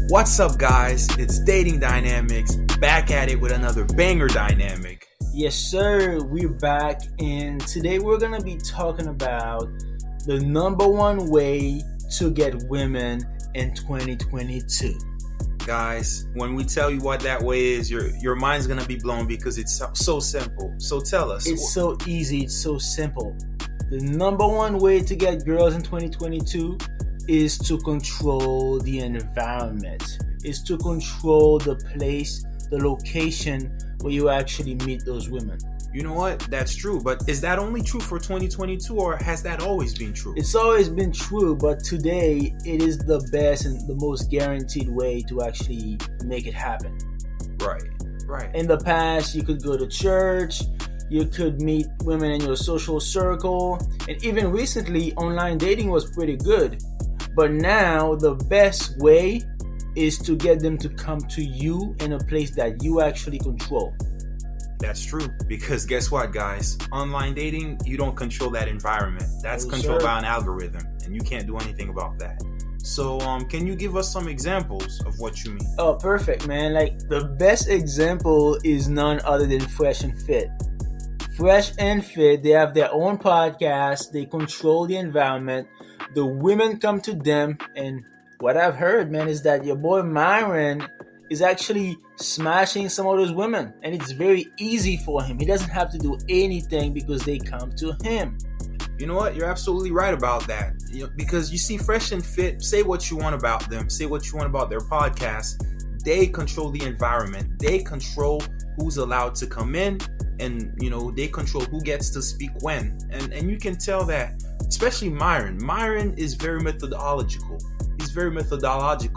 What's up, guys? It's Dating Dynamics, back at it with another banger dynamic. Yes, sir. We're back, and today we're going to be talking about the number one way to get women in 2022. Guys, when we tell you what that way is, your mind's going to be blown because it's so simple. So tell us. It's so easy. It's so simple. The number one way to get girls in 2022 is to control the environment, is to control the place, the location where you actually meet those women. You know what? That's true. But is that only true for 2022 or has that always been true? It's always been true, but today it is the best and the most guaranteed way to actually make it happen. Right. In the past, you could go to church, you could meet women in your social circle, and even recently, online dating was pretty good. But now, the best way is to get them to come to you in a place that you actually control. That's true, because guess what, guys? Online dating, you don't control that environment. That's controlled by an algorithm, and you can't do anything about that. So, can you give us some examples of what you mean? Oh, perfect, man. Like, the best example is none other than Fresh and Fit. Fresh and Fit, they have their own podcast. They control the environment. The women come to them, and what I've heard, man, is that your boy Myron is actually smashing some of those women, and it's very easy for him. He doesn't have to do anything because they come to him. You know what? You're absolutely right about that. Because you see, Fresh and Fit, say what you want about them, say what you want about their podcast. They control the environment. They control who's allowed to come in, and they control who gets to speak when. And you can tell that, especially Myron. Myron is very methodological. He's very methodic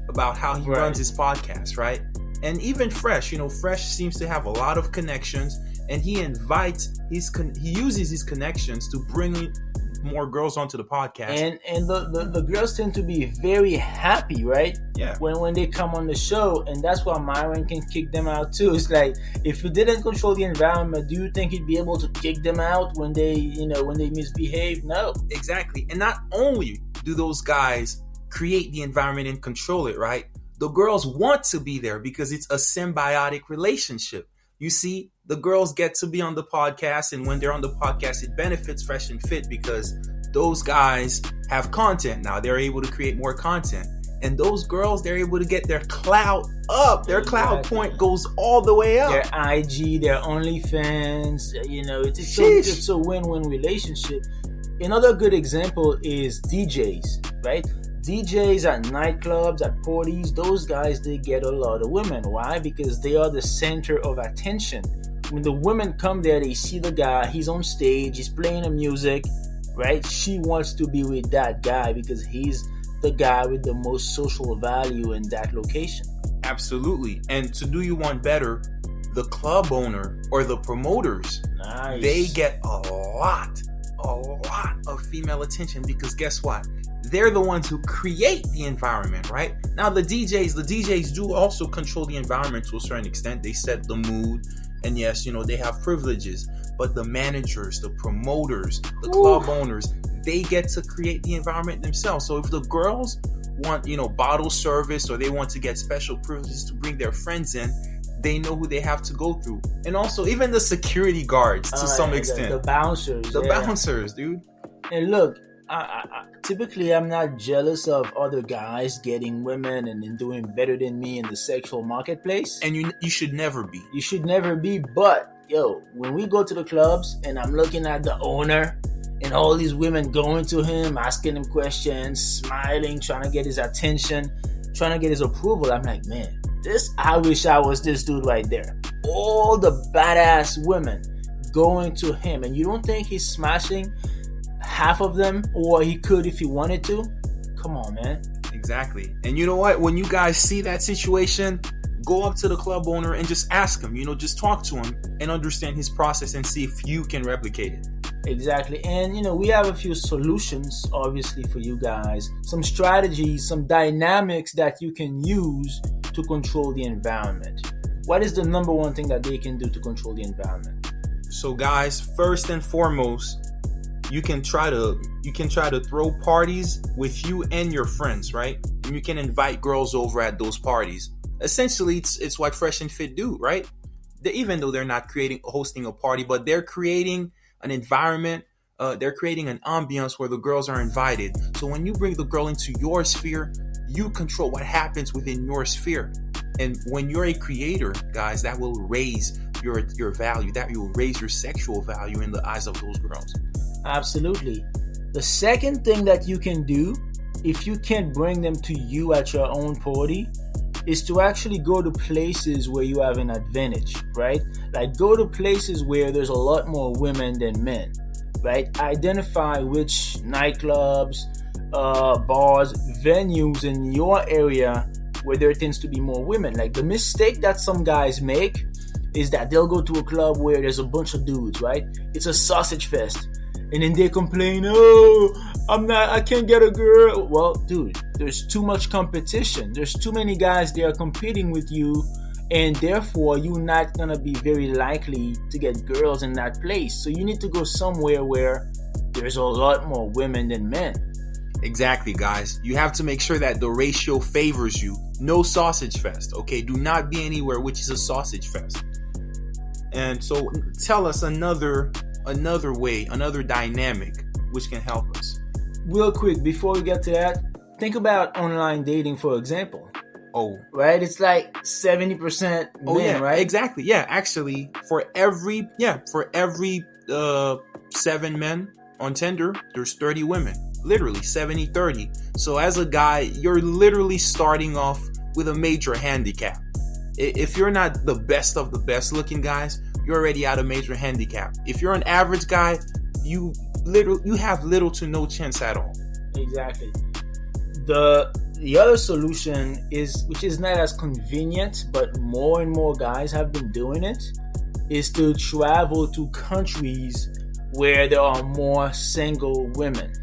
about how he runs his podcast, right? And even Fresh, Fresh seems to have a lot of connections, and he uses his connections to bring more girls onto the podcast. And the girls tend to be very happy, right? Yeah. When they come on the show, and that's why Myron can kick them out too. It's like, if he didn't control the environment, do you think he'd be able to kick them out when they misbehave? No. Exactly. And not only do those guys create the environment and control it, right? The girls want to be there because it's a symbiotic relationship. You see, the girls get to be on the podcast, and when they're on the podcast, it benefits Fresh and Fit because those guys have content now. They're able to create more content. And those girls, they're able to get their clout up. Their clout point goes all the way up. Their IG, their OnlyFans, it's a win-win relationship. Another good example is DJs, right? DJs at nightclubs, at parties, those guys, they get a lot of women. Why? Because they are the center of attention. When the women come there, they see the guy, he's on stage, he's playing the music, right? She wants to be with that guy because he's the guy with the most social value in that location. Absolutely. And to do you one better, the club owner or the promoters, they get a lot of female attention because guess what? They're the ones who create the environment, right? Now the DJs do also control the environment to a certain extent. They set the mood, and yes, they have privileges, but the managers, the promoters, the club owners, they get to create the environment themselves. So if the girls want, bottle service, or they want to get special privileges to bring their friends in, they know who they have to go through. And also even the security guards to some extent. The bouncers. Bouncers, dude. And look, I typically I'm not jealous of other guys getting women and doing better than me in the sexual marketplace. And you should never be. You should never be. But when we go to the clubs and I'm looking at the owner and all these women going to him, asking him questions, smiling, trying to get his attention, trying to get his approval, I'm like, man, I wish I was this dude right there. All the badass women going to him, and you don't think he's smashing half of them, or he could if he wanted to? Come on, man. Exactly. And you know what? When you guys see that situation, go up to the club owner and just ask him, just talk to him and understand his process and see if you can replicate it. Exactly. And, we have a few solutions, obviously, for you guys. Some strategies, some dynamics that you can use to control the environment. What is the number one thing that they can do to control the environment? So, guys, first and foremost, you can try to throw parties with you and your friends, right? And you can invite girls over at those parties. Essentially, it's what Fresh and Fit do, right? Even though they're not hosting a party, but they're creating an environment. They're creating an ambiance where the girls are invited. So when you bring the girl into your sphere, you control what happens within your sphere. And when you're a creator, guys, that will raise your value. That will raise your sexual value in the eyes of those girls. Absolutely. The second thing that you can do, if you can't bring them to you at your own party, is to actually go to places where you have an advantage, right? Like go to places where there's a lot more women than men, right? Identify which nightclubs, bars, venues in your area where there tends to be more women. Like the mistake that some guys make is that they'll go to a club where there's a bunch of dudes, right? It's a sausage fest. And then they complain, oh, I can't get a girl. Well, dude, there's too much competition. There's too many guys there competing with you. And therefore, you're not going to be very likely to get girls in that place. So you need to go somewhere where there's a lot more women than men. Exactly, guys. You have to make sure that the ratio favors you. No sausage fest, okay? Do not be anywhere which is a sausage fest. And so tell us another way, another dynamic which can help us. Real quick, before we get to that, think about online dating, for example. Oh. Right? It's like 70% men, right? Exactly. Yeah, actually, for every 7 men on Tinder, there's 30 women. Literally 70-30. So as a guy, you're literally starting off with a major handicap. If you're not the best of the best looking guys, you're already at a major handicap. If you're an average guy, you have little to no chance at all. Exactly. The other solution is, which is not as convenient, but more and more guys have been doing it, is to travel to countries where there are more single women.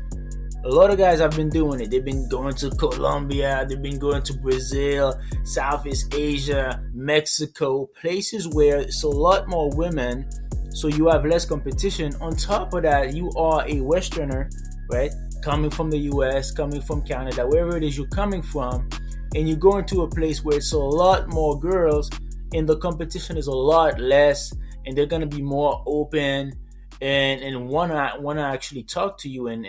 A lot of guys have been doing it. They've been going to Colombia, they've been going to Brazil, Southeast Asia, Mexico, places where it's a lot more women, so you have less competition. On top of that, you are a Westerner, right? Coming from the US, coming from Canada, wherever it is you're coming from, and you go into a place where it's a lot more girls and the competition is a lot less, and they're going to be more open and want to actually talk to you and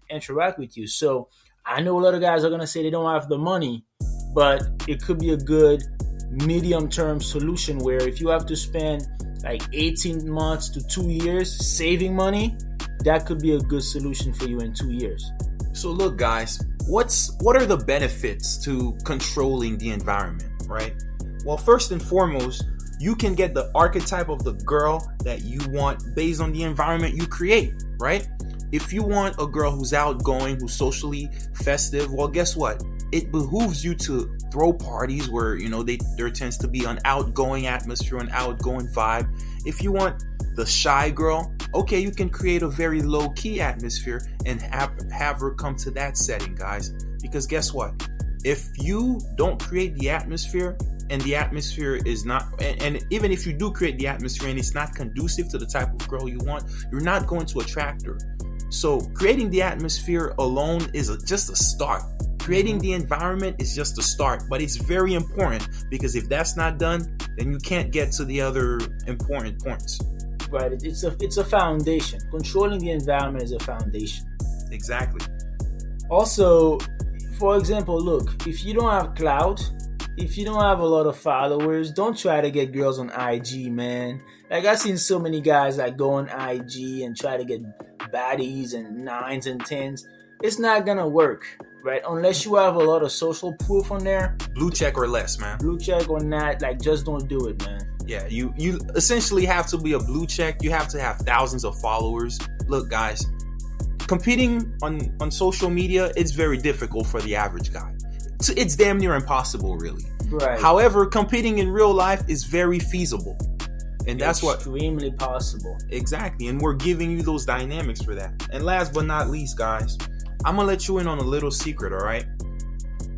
interact with you. So I know a lot of guys are going to say they don't have the money, but it could be a good medium-term solution where if you have to spend like 18 months to 2 years saving money, that could be a good solution for you in 2 years. So look, guys, what are the benefits to controlling the environment, right? Well, first and foremost, you can get the archetype of the girl that you want based on the environment you create, right? If you want a girl who's outgoing, who's socially festive, well, guess what? It behooves you to throw parties where, there tends to be an outgoing atmosphere, an outgoing vibe. If you want the shy girl, okay, you can create a very low-key atmosphere and have her come to that setting, guys. Because guess what? If you don't create the atmosphere, and the atmosphere is not, and even if you do create the atmosphere and it's not conducive to the type of girl you want, you're not going to attract her. So creating the atmosphere alone is just a start. Creating the environment is just a start, but it's very important, because if that's not done, then you can't get to the other important points. Right, it's a foundation. Controlling the environment is a foundation. Exactly. Also, for example, look, if you don't have clout, if you don't have a lot of followers, don't try to get girls on IG, man. Like, I've seen so many guys like go on IG and try to get baddies and 9s and 10s. It's not gonna work, right? Unless you have a lot of social proof on there. Blue check or less, man. Blue check or not, like, just don't do it, man. Yeah, you essentially have to be a blue check. You have to have thousands of followers. Look, guys, competing on social media, it's very difficult for the average guy. It's damn near impossible, really. Right. However, competing in real life is very feasible. And that's extremely possible. Exactly. And we're giving you those dynamics for that. And last but not least, guys, I'm going to let you in on a little secret, all right?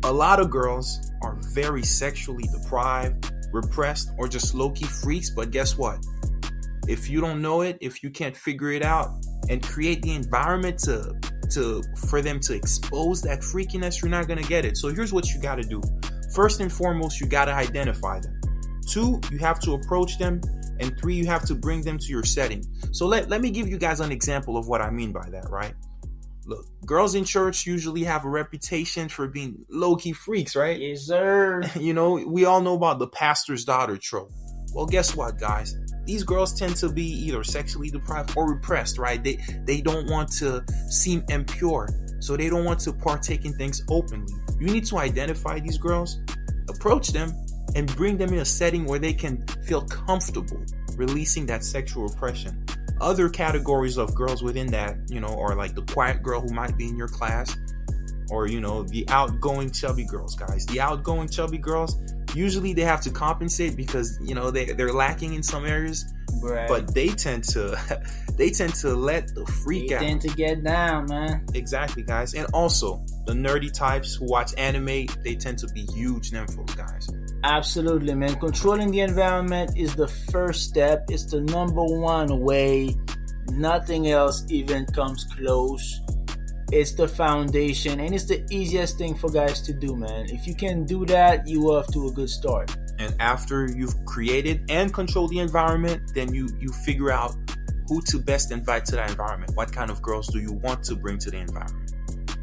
A lot of girls are very sexually deprived, repressed, or just low-key freaks. But guess what? If you don't know it, if you can't figure it out, and create the environment for them to expose that freakiness, you're not gonna get it. So here's what you gotta do. First and foremost, you gotta identify them. 2, you have to approach them. And 3, you have to bring them to your setting. So let me give you guys an example of what I mean by that, right? Look, girls in church usually have a reputation for being low-key freaks, right? Yes, sir. You know, we all know about the pastor's daughter trope. Well, guess what, guys? These girls tend to be either sexually deprived or repressed, right? They don't want to seem impure, so they don't want to partake in things openly. You need to identify these girls, approach them, and bring them in a setting where they can feel comfortable releasing that sexual repression. Other categories of girls within that, you know, are like the quiet girl who might be in your class, or, you know, the outgoing chubby girls, guys. The outgoing chubby girls, usually they have to compensate because, you know, they're lacking in some areas, right. But they tend to let the freak out. They tend to get down, man. Exactly, guys. And also the nerdy types who watch anime, they tend to be huge nymphos, guys. Absolutely, man. Controlling the environment is the first step. It's the number one way. Nothing else even comes close. It's the foundation, and it's the easiest thing for guys to do, man. If you can do that, you're off to a good start. And after you've created and controlled the environment, then you figure out who to best invite to that environment. What kind of girls do you want to bring to the environment?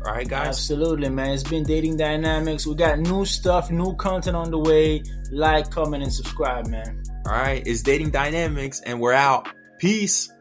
All right, guys? Absolutely, man. It's been Dating Dynamics. We got new stuff, new content on the way. Like, comment, and subscribe, man. All right. It's Dating Dynamics, and we're out. Peace.